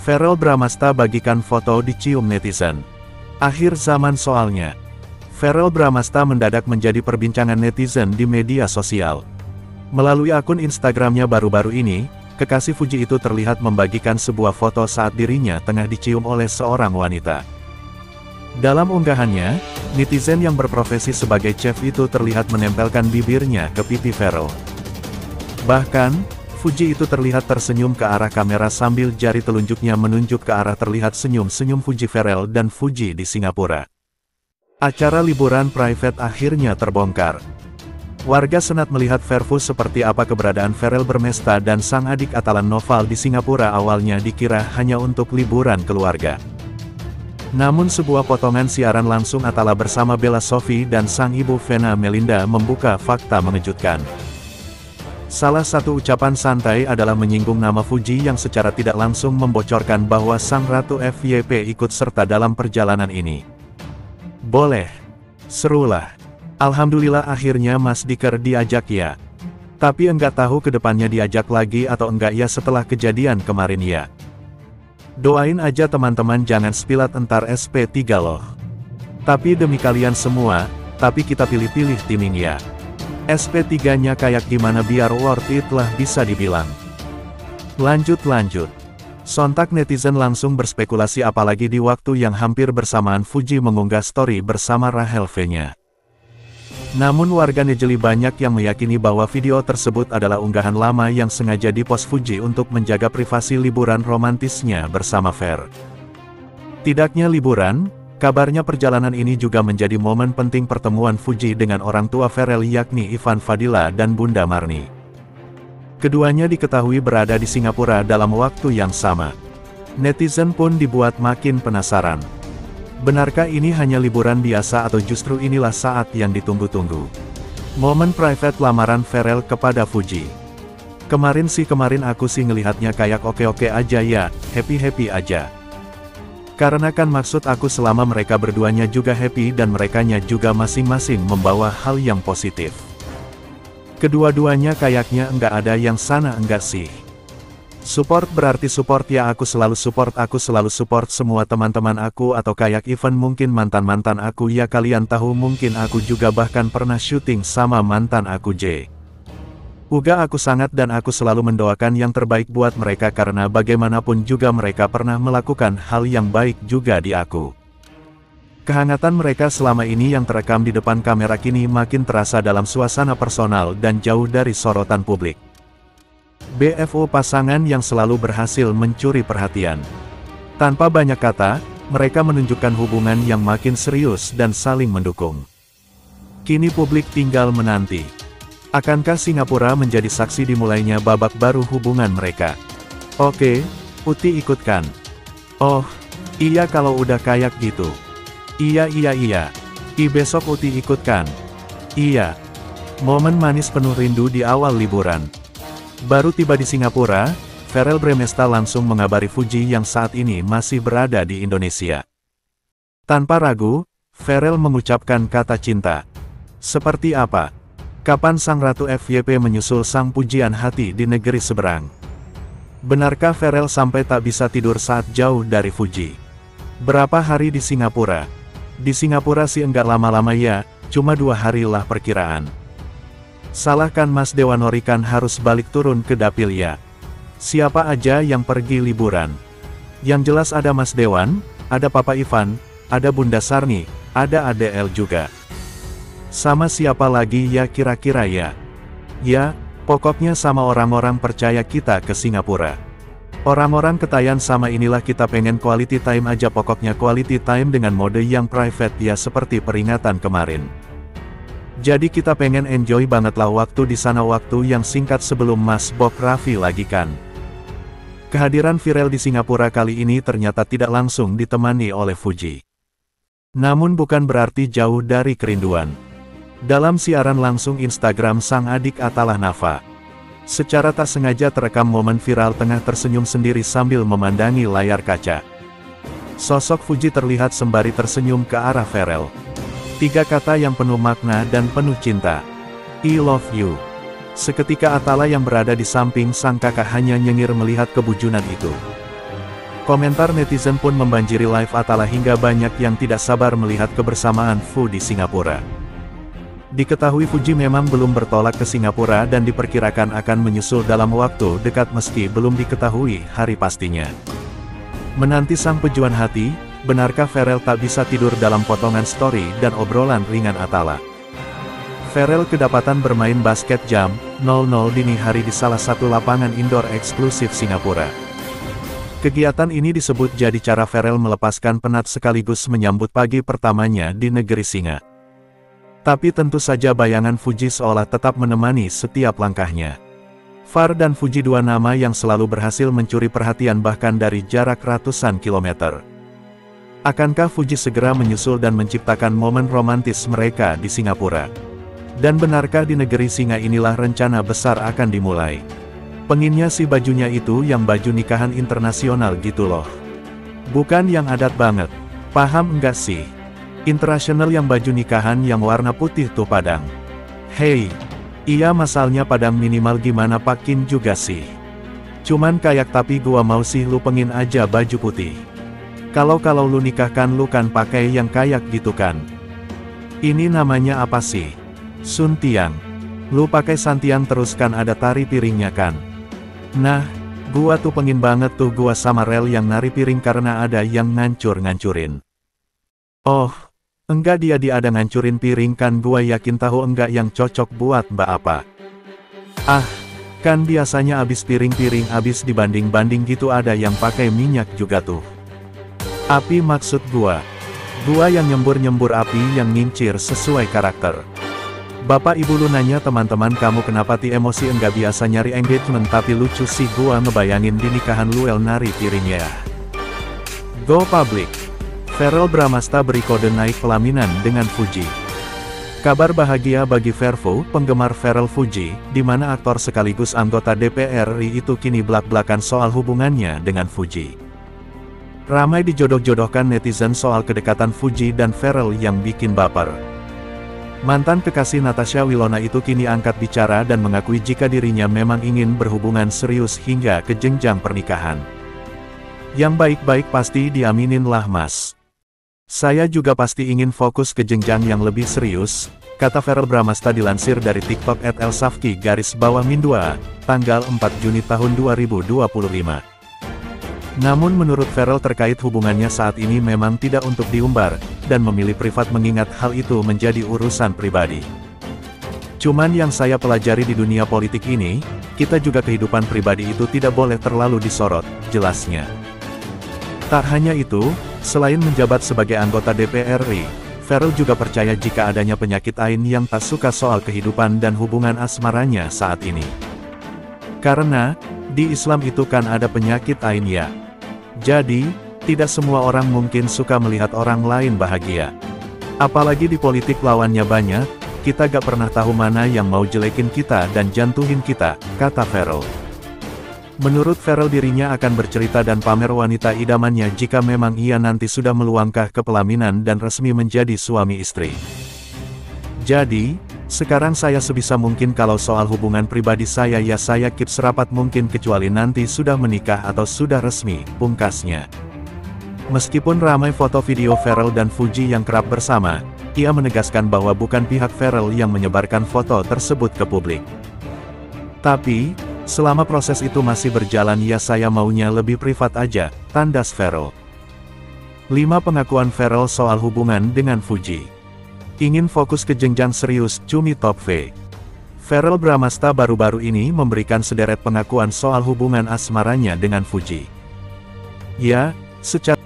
Verrell Bramasta bagikan foto dicium netizen. Akhir zaman soalnya. Verrell Bramasta mendadak menjadi perbincangan netizen di media sosial. Melalui akun Instagramnya baru-baru ini, kekasih Fuji itu terlihat membagikan sebuah foto saat dirinya tengah dicium oleh seorang wanita. Dalam unggahannya, netizen yang berprofesi sebagai chef itu terlihat menempelkan bibirnya ke pipi Verrell. Bahkan, Fuji itu terlihat tersenyum ke arah kamera sambil jari telunjuknya menunjuk ke arah terlihat senyum-senyum Fuji Verrell dan Fuji di Singapura. Acara liburan private akhirnya terbongkar. Warga senat melihat Verfus seperti apa keberadaan Verrell Bramasta dan sang adik Atalan Noval di Singapura awalnya dikira hanya untuk liburan keluarga. Namun sebuah potongan siaran langsung Atala bersama Bella Sophie dan sang ibu Vena Melinda membuka fakta mengejutkan. Salah satu ucapan santai adalah menyinggung nama Fuji yang secara tidak langsung membocorkan bahwa sang Ratu FYP ikut serta dalam perjalanan ini. Boleh. Serulah. Alhamdulillah akhirnya Mas Diker diajak ya. Tapi enggak tahu kedepannya diajak lagi atau enggak ya setelah kejadian kemarin ya. Doain aja teman-teman jangan spilat entar SP3 loh. Tapi demi kalian semua, tapi kita pilih-pilih timing ya. SP3-nya kayak gimana biar worth it lah bisa dibilang. Lanjut. Sontak netizen langsung berspekulasi apalagi di waktu yang hampir bersamaan Fuji mengunggah story bersama Rahel V-nya. Namun warga nejeli banyak yang meyakini bahwa video tersebut adalah unggahan lama yang sengaja dipost Fuji untuk menjaga privasi liburan romantisnya bersama Ver. Tidaknya liburan, kabarnya perjalanan ini juga menjadi momen penting pertemuan Fuji dengan orang tua Verrell yakni Ivan Fadila dan Bunda Marni. Keduanya diketahui berada di Singapura dalam waktu yang sama. Netizen pun dibuat makin penasaran. Benarkah ini hanya liburan biasa atau justru inilah saat yang ditunggu-tunggu? Momen private lamaran Verrell kepada Fuji. Kemarin aku sih ngelihatnya kayak oke-oke aja ya, happy-happy aja. Karena kan maksud aku selama mereka berduanya juga happy dan merekanya juga masing-masing membawa hal yang positif. Kedua-duanya kayaknya enggak ada yang sana enggak sih. Support berarti support ya aku selalu support semua teman-teman aku atau kayak even mungkin mantan-mantan aku ya kalian tahu mungkin aku juga bahkan pernah syuting sama mantan aku J. Uga aku sangat dan aku selalu mendoakan yang terbaik buat mereka karena bagaimanapun juga mereka pernah melakukan hal yang baik juga di aku. Kehangatan mereka selama ini yang terekam di depan kamera kini makin terasa dalam suasana personal dan jauh dari sorotan publik. BFO pasangan yang selalu berhasil mencuri perhatian. Tanpa banyak kata, mereka menunjukkan hubungan yang makin serius dan saling mendukung. Kini publik tinggal menanti. Akankah Singapura menjadi saksi dimulainya babak baru hubungan mereka? Oke, Uti ikutkan. Oh, iya kalau udah kayak gitu. Iya. Besok Uti ikutkan. Iya. Momen manis penuh rindu di awal liburan. Baru tiba di Singapura, Verrell Bramasta langsung mengabari Fuji yang saat ini masih berada di Indonesia. Tanpa ragu, Verrell mengucapkan kata cinta. Seperti apa? Kapan sang Ratu FYP menyusul sang pujian hati di negeri seberang? Benarkah Verrell sampai tak bisa tidur saat jauh dari Fuji? Berapa hari di Singapura? Di Singapura sih enggak lama-lama ya, cuma 2 hari lah perkiraan. Salahkan Mas Dewanori kan harus balik turun ke dapil ya. Siapa aja yang pergi liburan? Yang jelas ada Mas Dewan, ada Papa Ivan, ada Bunda Sarni, ada ADL juga. Sama siapa lagi ya kira-kira ya? Ya, pokoknya sama orang-orang percaya kita ke Singapura. Orang-orang ketayan sama inilah kita pengen quality time aja pokoknya quality time dengan mode yang private ya seperti peringatan kemarin. Jadi kita pengen enjoy banget lah waktu di sana waktu yang singkat sebelum Mas Bob Raffi lagi kan. Kehadiran Verrell di Singapura kali ini ternyata tidak langsung ditemani oleh Fuji. Namun bukan berarti jauh dari kerinduan. Dalam siaran langsung Instagram sang adik Atalah Nafa, secara tak sengaja terekam momen viral tengah tersenyum sendiri sambil memandangi layar kaca. Sosok Fuji terlihat sembari tersenyum ke arah Verrell. 3 kata yang penuh makna dan penuh cinta. I love you. Seketika Atala yang berada di samping sang kakak hanya nyengir melihat kebujunan itu. Komentar netizen pun membanjiri live Atala hingga banyak yang tidak sabar melihat kebersamaan Fu di Singapura. Diketahui Fuji memang belum bertolak ke Singapura dan diperkirakan akan menyusul dalam waktu dekat meski belum diketahui hari pastinya. Menanti sang pejuang hati, benarkah Pharrell tak bisa tidur dalam potongan story dan obrolan ringan Atala? Pharrell kedapatan bermain basket jam 00 dini hari di salah satu lapangan indoor eksklusif Singapura. Kegiatan ini disebut jadi cara Pharrell melepaskan penat sekaligus menyambut pagi pertamanya di negeri singa. Tapi tentu saja bayangan Fuji seolah tetap menemani setiap langkahnya. Far dan Fuji, dua nama yang selalu berhasil mencuri perhatian bahkan dari jarak ratusan kilometer. Akankah Fuji segera menyusul dan menciptakan momen romantis mereka di Singapura? Dan benarkah di negeri singa inilah rencana besar akan dimulai? Pengennya si bajunya itu yang baju nikahan internasional gitu loh. Bukan yang adat banget. Paham enggak sih? Internasional yang baju nikahan yang warna putih tuh padang. Hey, iya masalnya padang minimal gimana pakin juga sih. Cuman kayak tapi gua mau sih lu pengen aja baju putih. Kalau lu nikahkan lu kan pakai yang kayak gitu kan. Ini namanya apa sih? Suntiang. Lu pakai santiang terus kan ada tari piringnya kan. Nah, gua tuh pengen banget tuh gua sama Rel yang nari piring karena ada yang ngancur-ngancurin. Oh, enggak dia ada ngancurin piring kan gua yakin tahu enggak yang cocok buat mbak apa. Ah, kan biasanya abis piring-piring abis dibanding-banding gitu ada yang pakai minyak juga tuh. Api maksud gua. Gua yang nyembur-nyembur api yang ngincir sesuai karakter. Bapak ibu lu nanya teman-teman kamu kenapa ti emosi enggak biasa nyari engagement tapi lucu sih gua ngebayangin di nikahan lu el nari piringnya. Go public. Pharrell Bramasta beri kode naik pelaminan dengan Fuji. Kabar bahagia bagi Vervo, penggemar Pharrell Fuji, di mana aktor sekaligus anggota DPR RI itu kini blak-blakan soal hubungannya dengan Fuji. Ramai dijodoh-jodohkan netizen soal kedekatan Fuji dan Pharrell yang bikin baper. Mantan kekasih Natasha Wilona itu kini angkat bicara dan mengakui jika dirinya memang ingin berhubungan serius hingga ke jenjang pernikahan. Yang baik-baik pasti diaminin lah mas. Saya juga pasti ingin fokus ke jenjang yang lebih serius, kata Pharrell Bramasta dilansir dari TikTok @elsafki_mindua, tanggal 4 Juni tahun 2025. Namun menurut Pharrell terkait hubungannya saat ini memang tidak untuk diumbar, dan memilih privat mengingat hal itu menjadi urusan pribadi. Cuman yang saya pelajari di dunia politik ini, kita juga kehidupan pribadi itu tidak boleh terlalu disorot, jelasnya. Tak hanya itu, selain menjabat sebagai anggota DPR RI, Pharrell juga percaya jika adanya penyakit ain yang tak suka soal kehidupan dan hubungan asmaranya saat ini. Karena, di Islam itu kan ada penyakit ain ya. Jadi, tidak semua orang mungkin suka melihat orang lain bahagia. Apalagi di politik lawannya banyak, kita gak pernah tahu mana yang mau jelekin kita dan jantuhin kita, kata Pharrell. Menurut Pharrell dirinya akan bercerita dan pamer wanita idamannya jika memang ia nanti sudah melangkah ke pelaminan dan resmi menjadi suami istri. Jadi, sekarang saya sebisa mungkin kalau soal hubungan pribadi saya ya saya keep serapat mungkin kecuali nanti sudah menikah atau sudah resmi, pungkasnya. Meskipun ramai foto video Pharrell dan Fuji yang kerap bersama, ia menegaskan bahwa bukan pihak Pharrell yang menyebarkan foto tersebut ke publik. Tapi, selama proses itu masih berjalan ya saya maunya lebih privat aja, tandas Pharrell. 5 pengakuan Pharrell soal hubungan dengan Fuji. Ingin fokus ke jenjang serius, cumi top V. Pharrell Bramasta baru-baru ini memberikan sederet pengakuan soal hubungan asmaranya dengan Fuji. Ya, secara